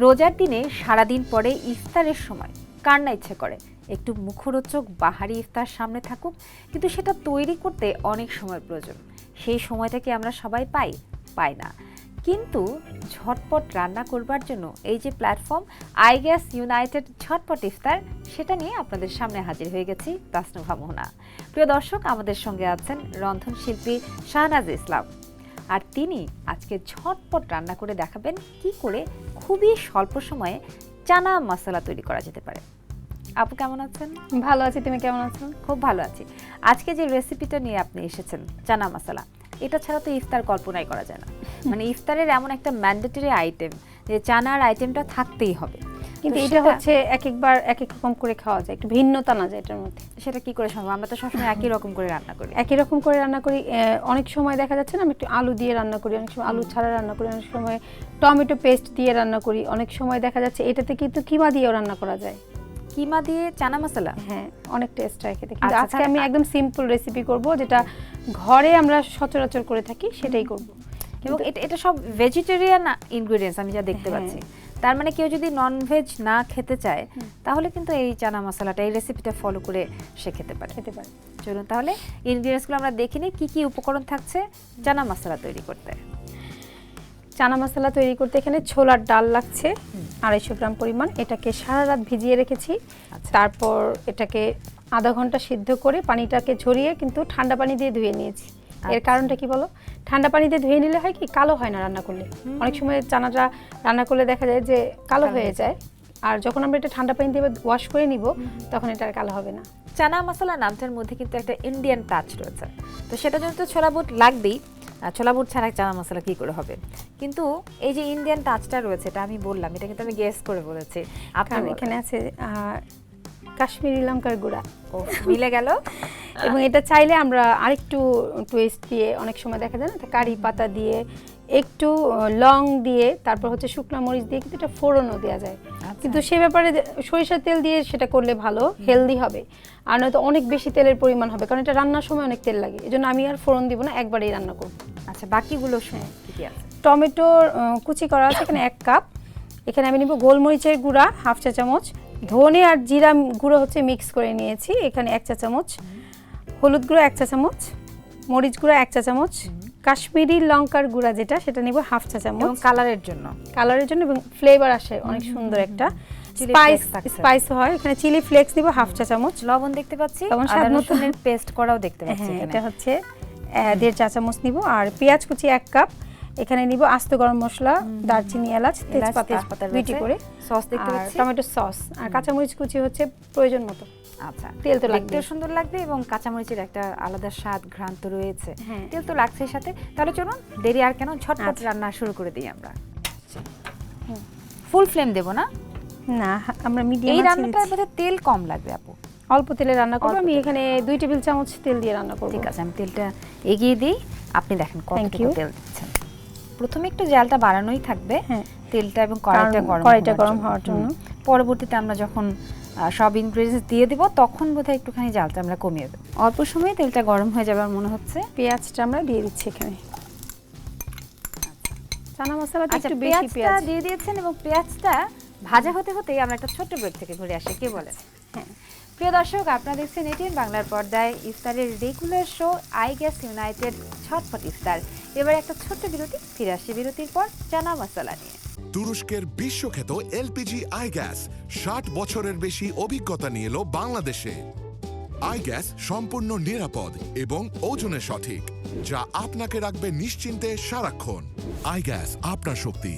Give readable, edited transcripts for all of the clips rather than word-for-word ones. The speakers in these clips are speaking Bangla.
রোজার দিনে সারাদিন পরে ইফতারের সময় কার না ইচ্ছে করে একটু মুখরোচক বাহারি ইফতার সামনে থাকুক, কিন্তু সেটা তৈরি করতে অনেক সময় প্রয়োজন। সেই সময়টা কি আমরা সবাই পাই না। কিন্তু ঝটপট রান্না করবার জন্য এই যে প্ল্যাটফর্ম আইগ্যাস ইউনাইটেড ঝটপট ইফতার, সেটা নিয়ে আপনাদের সামনে হাজির হয়ে গেছি তাসনুভা মোহনা। প্রিয় দর্শক, আমাদের সঙ্গে আছেন রন্ধনশিল্পী শাহনাজ ইসলাম, আর তিনি আজকে ঝটপট রান্না করে দেখাবেন কি করে খুবই স্বল্প সময়ে চানা মশলা তৈরি করা যেতে পারে। আপু কেমন আছেন? ভালো আছি, তুমি কেমন আছো? খুব ভালো আছি। আজকে যে রেসিপিটা নিয়ে আপনি এসেছেন চানা মশলা, এটা ছাড়া তো ইফতার কল্পনাই করা যায় না। মানে ইফতারের এমন একটা ম্যান্ডেটরি আইটেম যে চানার আইটেমটা থাকতেই হবে, কিন্তু এটা হচ্ছে এক একবার এক এক রকম করে খাওয়া যায়, একটু ভিন্নতা না যায় এটার মধ্যে। সেটা কি করে সম্ভব? আমরা তো সবসময় একই রকম করে রান্না করি। একই রকম করে রান্না করি, অনেক সময় দেখা যাচ্ছে না আমি একটু আলু দিয়ে রান্না করি, অনেক সময় আলু ছাড়া রান্না করি, অনেক সময় টমেটো পেস্ট দিয়ে রান্না করি, অনেক সময় দেখা যাচ্ছে এটাতে কিন্তু কিমা দিয়েও রান্না করা যায়। কিমা দিয়ে চানা মশলা, হ্যাঁ, অনেক টেস্ট হয় খেতে। কিন্তু আজকে আমি একদম সিম্পল রেসিপি করব, যেটা ঘরে আমরা সচরাচর করে থাকি সেটাই করব। এবং এটা সব ভেজিটেরিয়ান ইনগ্রেডিয়েন্টস আমি যা দেখতে পাচ্ছি। তার মানে কেউ যদি নন ভেজ না খেতে চায় তাহলে কিন্তু এই চানা মশলাটা, এই রেসিপিটা ফলো করে সে খেতে পারে। চলুন তাহলে ইনগ্রেডিয়েন্টসগুলো আমরা দেখে নিই কি কি উপকরণ থাকছে চানা মশলা তৈরি করতে। চানা মশলা তৈরি করতে এখানে ছোলার ডাল লাগছে 250 গ্রাম পরিমাণ। এটাকে সারা রাত ভিজিয়ে রেখেছি। তারপর এটাকে আধা ঘন্টা সিদ্ধ করে পানিটাকে ঝরিয়ে কিন্তু ঠান্ডা পানি দিয়ে ধুয়ে নিয়েছি। এর কারণটা কি বলো? ঠান্ডা পানি দিয়ে ধুয়ে নিলে হয় কি, কালো হয় না রান্না করলে। অনেক সময় চানাটা রান্না করলে দেখা যায় যে কালো হয়ে যায়, আর যখন আমরা এটা ঠান্ডা পানি দিয়ে ওয়াশ করে নিব তখন এটা আর কালো হবে না। চানা মশলা নামটার মধ্যে কিন্তু একটা ইন্ডিয়ান টাচ রয়েছে, তো সেটা জন্য তো ছোলা বুট লাগবেই। ছোলা বুট ছাড়া চানা মশলা কি করে হবে? কিন্তু এই যে ইন্ডিয়ান টাচটা রয়েছে, এটা আমি বললাম, এটা কিন্তু আমি গেস করে বলেছি। আপনার এখানে আছে কাশ্মীরি লঙ্কার গুঁড়া, মিলে গেল। এবং এটা চাইলে আমরা আরেকটু টুইস্ট দিয়ে, অনেক সময় দেখা যায় না কারি পাতা দিয়ে, একটু লং দিয়ে, তারপর হচ্ছে শুকনো মরিচ দিয়ে কিন্তু এটা ফোড়নও দেওয়া যায়। কিন্তু সে ব্যাপারে সরিষার তেল দিয়ে সেটা করলে ভালো, হেলদি হবে। আর নয়তো অনেক বেশি তেলের পরিমাণ হবে, কারণ এটা রান্নার সময় অনেক তেল লাগে। এজন্য আমি আর ফোড়ন দিব না, একবারেই রান্না করব। আচ্ছা, বাকিগুলো কি কি আছে? টমেটো কুচি করা আছে এখানে 1 কাপ। এখানে আমি নিব গোলমরিচের গুঁড়া 1/2 চা চামচ, ধনে আর জিরা গুঁড়ো হচ্ছে মিক্স করে নিয়েছি এখানে 1 চা চামচ, হলুদ গুঁড়ো 1 চা চামচ, মরিচ গুঁড়ো 1 চা চামচ, কাশ্মীরি লঙ্কার গুঁড়া যেটা সেটা নিব 1/2 চা চামচ, এবং কালারের জন্য এবং ফ্লেভার আসে অনেক সুন্দর একটা স্পাইস হয়। এখানে চিলি ফ্লেক্স নিব 1/2 চা চামচ, লবণ দেখতে পাচ্ছি, আদা রসুনের পেস্ট করাও দেখতে পাচ্ছি, এটা হচ্ছে 1.5 চা চামচ নিব। আর পেঁয়াজ কুচি 1 কাপ, এখানে নিব আস্ত গরম মশলা, দারচিনি, এলাচ, তেজপাতা দুইটি করে, সস দেখতে পাচ্ছি, টমেটো সস, আর কাঁচামরিচ কুচি হচ্ছে প্রয়োজন মতো। আচ্ছা, তেল তো লাগবে, সুন্দর লাগবে, এবং কাঁচামরিচের একটা আলাদা স্বাদ ঘ্রাণ তো রয়েছে, তেল তো লাগছে সাথে। তাহলে চলুন দেরি আর কেন, ঝটপট রান্না শুরু করে দিই আমরা। ফুল ফ্লেম দেব না? না, আমরা মিডিয়াম। এই রান্নাটার মধ্যে তেল কম লাগবে আপু, অল্প তেলে রান্না করব। আমি এখানে 2 টেবিল চামচ তেল দিয়ে রান্না করব। ঠিক আছে, আমি তেলটা এগিয়ে দিই, আপনি দেখেন কতটুকু তেল দিচ্ছেন। প্রথমে একটু জালটা বাড়ানোই থাকবে, তেলটা এবং কড়াইটা গরম হওয়ার জন্য। পরবর্তীতে আমরা যখন সব ইনগ্রেডিয়েন্টস দিয়ে দিব তখন বোধহয় একটুখানি জালটা আমরা কমিয়ে দেব। অল্প সময়ে তেলটা গরম হয়ে যাবে মনে হচ্ছে। পেঁয়াজটা আমরা দিয়ে দিচ্ছি এখানে। চানা মশলাটা একটু বেশি পেঁয়াজ দিয়ে দিয়েছেন, এবং পেঁয়াজটা ভাজা হতে হতেই আমরা একটা ছোট্ট ব্রেক থেকে ঘুরে আসি, কে বলে? হ্যাঁ, প্রিয় দর্শক, আপনারা দেখছেন ATN বাংলার পর্দায় ইফতারের রেগুলার শো আইগ্যাস ইউনাইটেড ঝটপট ইফতার। এবার একটা ছোট্ট বিরতি, ফিরে আসি বিরতির পর চানা মশলা নিয়ে। তুরস্কের বিশ্বখ্যাত এলপিজি আইগ্যাস 60 বছরের বেশি অভিজ্ঞতা নিয়ে এলো বাংলাদেশে। আইগ্যাস সম্পূর্ণ নিরাপদ এবং ওজনে সঠিক, যা আপনাকে রাখবে নিশ্চিন্তে সারাক্ষণ। আইগ্যাস, আপনার শক্তি,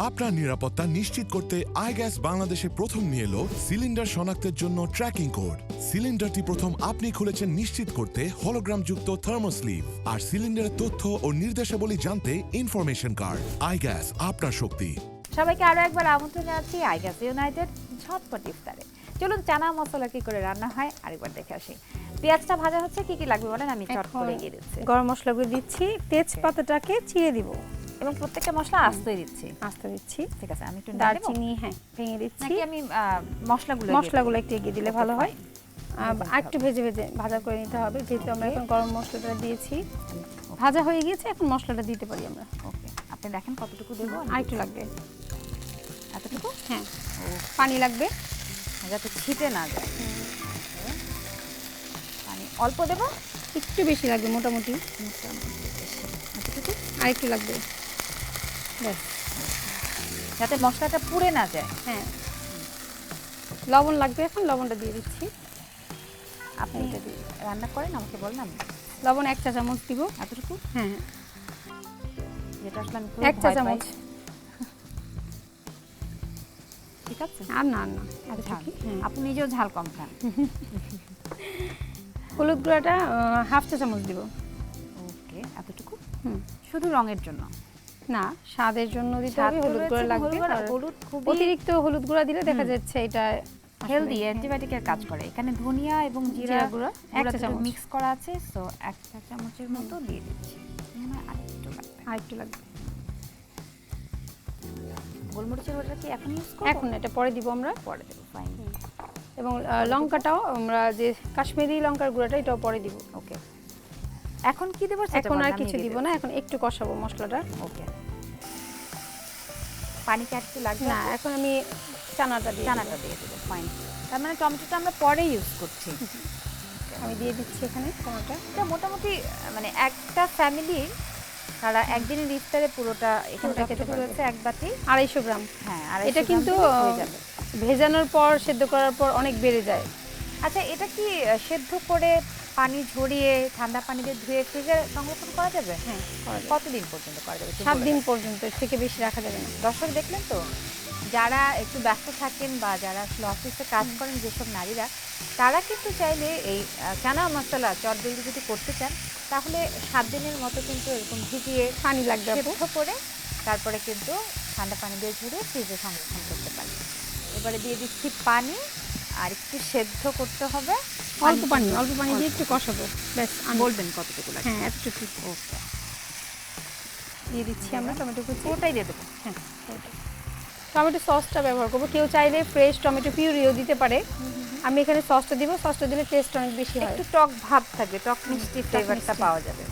আপনার নিরাপত্তা নিশ্চিত করতে আইগ্যাস বাংলাদেশে প্রথম নিয়ে এলো সিলিন্ডার শনাক্তের জন্য ট্র্যাকিং কোড। সিলিন্ডারটি প্রথম আপনি খুলেছেন নিশ্চিত করতে হলোগ্রামযুক্ত থার্মোস্লিভ, আর সিলিন্ডারের তথ্য ও নির্দেশাবলী জানতে ইনফরমেশন কার্ড। আইগ্যাস, আপনার শক্তি। সবাইকে আরো একবার আমন্ত্রণ জানাচ্ছি আইগ্যাস ইউনাইটেড ঝটপট ইফতারে। চলুন চানা মশলা কি করে রান্না হয় আরেকবার দেখে আসি। পেঁয়াজটা ভাজা হচ্ছে, কি কি লাগবে বলেন? আমি চট করে দিয়ে দিচ্ছি। গরম মশলাগুলো দিচ্ছি, তেজপাতাটাকে চিড়ে দিব, এবং প্রত্যেকটা মশলা আস্তে দিচ্ছি। ঠিক আছে, আমি একটু দারচিনি ভেঙে দিচ্ছি। নাকি আমি মশলাগুলো একটু এগিয়ে দিলে ভালো হয়। আর একটু ভেজে ভাজা করে নিতে হবে, যেহেতু আমরা এখন গরম মশলাটা দিয়েছি, ভাজা হয়ে গিয়েছে। এখন মশলাটা দিতে পারি আমরা। ওকে, আপনি দেখেন কতটুকু দেবো? আর একটু লাগবে। এতটুকু? হ্যাঁ, পানি লাগবে যাতে ছিটে না যায়। পানি অল্প দেবো? একটু বেশি লাগবে, মোটামুটি এতটুকু? আর একটু লাগবে, ব্যাস। যাতে মশলাটা পুড়ে না যায়। হ্যাঁ, লবণ লাগবে, এখন লবণটা দিয়ে দিচ্ছি। আপনি রান্না করেন, আমাকে বলেন। আমি লবণ 1 চা চামচ দিব। এতটুকু? হ্যাঁ, যেটা আসলে আমি 1 চা চামচ। ঠিক আছে। আর না ঝাল। হ্যাঁ। আপনি নিজেও ঝাল কম খান। হলুদ গুঁড়াটা 1/2 চা চামচ দিব। ওকে, এতটুকু? হুম। শুধু রঙের জন্য? না, স্বাদের জন্য দিতে হবে, হলুদ গুঁড়া লাগবে। হলুদ খুবই অতিরিক্ত হলুদ গুঁড়া দিলে দেখা যাচ্ছে এটা হেলদি, অ্যান্টিবায়োটিকের কাজ করে। এখানে ধনিয়া এবং জিরা গুঁড়া 1 চা চামচ মিক্স করা আছে, সো 1 চা চামচের মতো দিয়ে দিচ্ছি। আরেকটু লাগবে। গোলমরিচের গুঁড়োটা কি এখন ইউজ করব? এখন এটা পরে দিব, আমরা পরে দেব। ফাইন। এবং লঙ্কাটাও আমরা যে কাশ্মীরি লঙ্কার গুঁড়াটা এটাও পরে দিব। ওকে। এখন কি দেব? এখন আর কিছু দিব না, এখন একটু কষাবো মশলাটা। ওকে। পানি কি একটু লাগবে? না, এখন আমি চানাটা দিয়ে দেব। ফাইন। তার মানে টমেটোটা আমরা পরে ইউজ করছি। আমি দিয়ে দিচ্ছি এখানে টমেটোটা। এটা মোটামুটি মানে একটা ফ্যামিলি তারা একদিনের ইফতারে পুরোটা এখানে খেতে রয়েছে 1 বাটি 250 গ্রাম। হ্যাঁ, এটা কিন্তু ভেজানোর পর সেদ্ধ করার পর অনেক বেড়ে যায়। আচ্ছা, এটা কি সেদ্ধ করে পানি ঝরিয়ে ঠান্ডা পানি দিয়ে ধুয়ে ফ্রিজে সংরক্ষণ করা যাবে? হ্যাঁ, কতদিন পর্যন্ত করা যাবে? 7 দিন পর্যন্ত, এর থেকে বেশি রাখা যাবে না। দর্শক দেখলেন তো, যারা একটু ব্যস্ত থাকেন বা যারা আসলে অফিসে কাজ করেন যেসব নারীরা, তারা কিন্তু চাইলে এই চানা মশলা চটজলদি যদি করতে চান তাহলে 7 দিনের মতো কিন্তু এরকম ভিজিয়ে পানি লাগবে সেদ্ধ করে তারপরে কিন্তু ঠান্ডা পানি দিয়ে ঝরিয়ে ফ্রিজে সংরক্ষণ করতে পারেন। এবারে দিয়ে দিচ্ছি পানি, আর একটু সেদ্ধ করতে হবে। অল্প পানি দিয়ে একটু কষাবো, ব্যাস। বলবেন কতটুকু লাগবে? হ্যাঁ, এতটুকু। ওকে, দিয়ে দিচ্ছি আমরা টমেটো কুচি। ওটাই দিয়ে দেবো। হ্যাঁ, টমেটো সসটা ব্যবহার করব। কেউ চাইলে ফ্রেশ টমেটো পিউরিও দিতে পারে। আমি এখানে সসটা দিব, সসটা দিলে টেস্ট অনেক বেশি হয়, একটু টক ভাব থাকবে, টক মিষ্টি ফ্লেভারটা পাওয়া যাবে।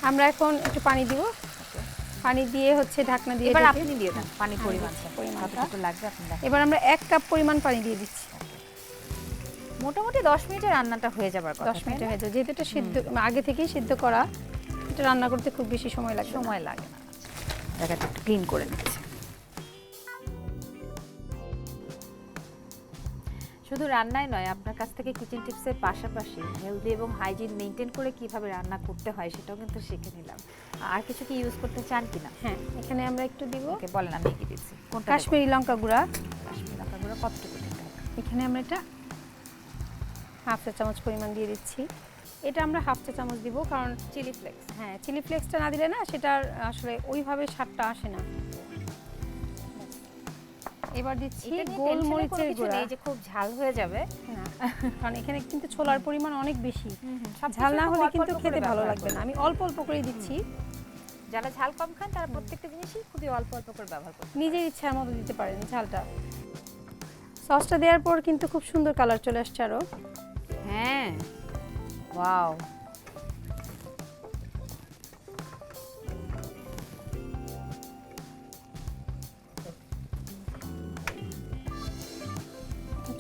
আমরা এখন একটু পানি দিব। পানি দিয়ে হচ্ছে ঢাকনা দিয়ে এবার আপনি দিয়ে দেন পানি পরিমাণটা কতটুকু লাগবে আপনি দেখেন। এবার আমরা 1 কাপ পরিমাণ পানি দিয়ে দিচ্ছি। মোটামুটি 10 মিনিটে রান্নাটা হয়ে যাবার কথা। 10 মিনিটে হয়ে যাবে, যেহেতু এটা সিদ্ধ আগে থেকেই সিদ্ধ করা, এটা রান্না করতে খুব বেশি সময় লাগে না। জায়গাটা একটু ক্লিন করে নিচ্ছি। শুধু রান্নাই নয়, আপনার কাছ থেকে কিচেন টিপসের পাশাপাশি হেলদি এবং হাইজিন মেনটেন করে কিভাবে রান্না করতে হয় সেটাও কিন্তু শিখে নিলাম। আর কিছু কি ইউজ করতে চান কিনা? হ্যাঁ, এখানে আমরা একটু দিব। ওকে, বলেন, আমি কি দিচ্ছি? কোনটা? কাশ্মীরি লঙ্কা গুঁড়া। কাশ্মীরি লঙ্কা গুঁড়া কতটুকু দিতে হবে? এখানে আমরা এটা 1/2 চা চামচ পরিমাণ দিয়ে দিচ্ছি। এটা আমরা 1/2 চা চামচ দিব, কারণ চিলি ফ্লেক্স। হ্যাঁ, চিলি ফ্লেক্সটা না দিলে না সেটার আসলে ওইভাবে স্বাদটা আসে না। এবার দিচ্ছি গোলমরিচের গুঁড়া। এই যে খুব ঝাল হয়ে যাবে না, কারণ এখানে কিন্তু ছোলার পরিমাণ অনেক বেশি। ঝাল না হলে কিন্তু খেতে ভালো লাগবে না। আমি অল্প অল্প করে দিচ্ছি। যারা ঝাল কম খান তারা প্রত্যেকটা জিনিসই খুবই অল্প অল্প করে ব্যবহার করতে নিজের ইচ্ছার মতো দিতে পারেন ঝালটা। সসটা দেওয়ার পর কিন্তু খুব সুন্দর কালার চলে আসছে আরো। হ্যাঁ, ওয়াও।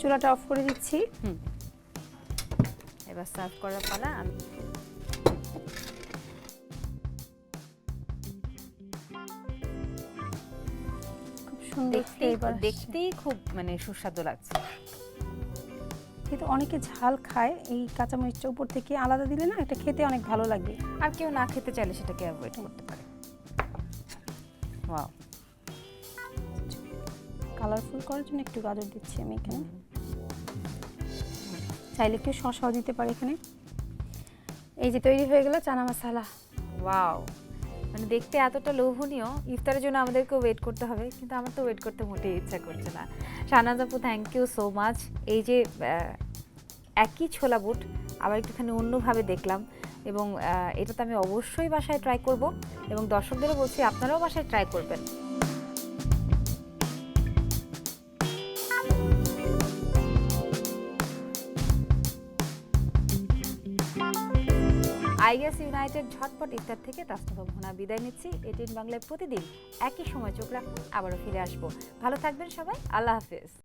চুলাটা অফ করে দিচ্ছি। এবার সার্ভ করার পালা। খুব সুন্দর ফ্লেভার, দেখতেই খুব মানে সুস্বাদু লাগছে। কিন্তু অনেকে ঝাল খায়, এই কাঁচামরিচটা উপর থেকে আলাদা দিলে না এটা খেতে অনেক ভালো লাগবে। আর কেউ না খেতে চাইলে সেটাকে অ্যাভয়েড করতে পারে। ওয়াও, কালারফুল করার জন্য একটু গাজর দিচ্ছি আমি এখানে। চাইলে একটু শসাও দিতে পারে এখানে। এই যে তৈরি হয়ে গেল চানা মশলা। ওয়াও, মানে দেখতে এতটা লোভনীয়। ইফতারের জন্য আমাদেরকে ওয়েট করতে হবে, কিন্তু আমার তো ওয়েট করতে মোটেই ইচ্ছা করছে না। শাহনাজ আপু, থ্যাংক ইউ সো মাচ। এই যে একই ছোলা বুট আবার একটুখানি অন্যভাবে দেখলাম, এবং এটা তো আমি অবশ্যই বাসায় ট্রাই করব, এবং দর্শকদেরও বলছি আপনারাও বাসায় ট্রাই করবেন। আইগ্যাস ইউনাইটেড ঝটপট ইফতার থেকে তাসনুভা মোহনা বিদায় নিচ্ছি। এটিএন বাংলায় প্রতিদিন একই সময় চোখ রাখুন, আবারও ফিরে আসবো। ভালো থাকবেন সবাই, আল্লাহ হাফেজ।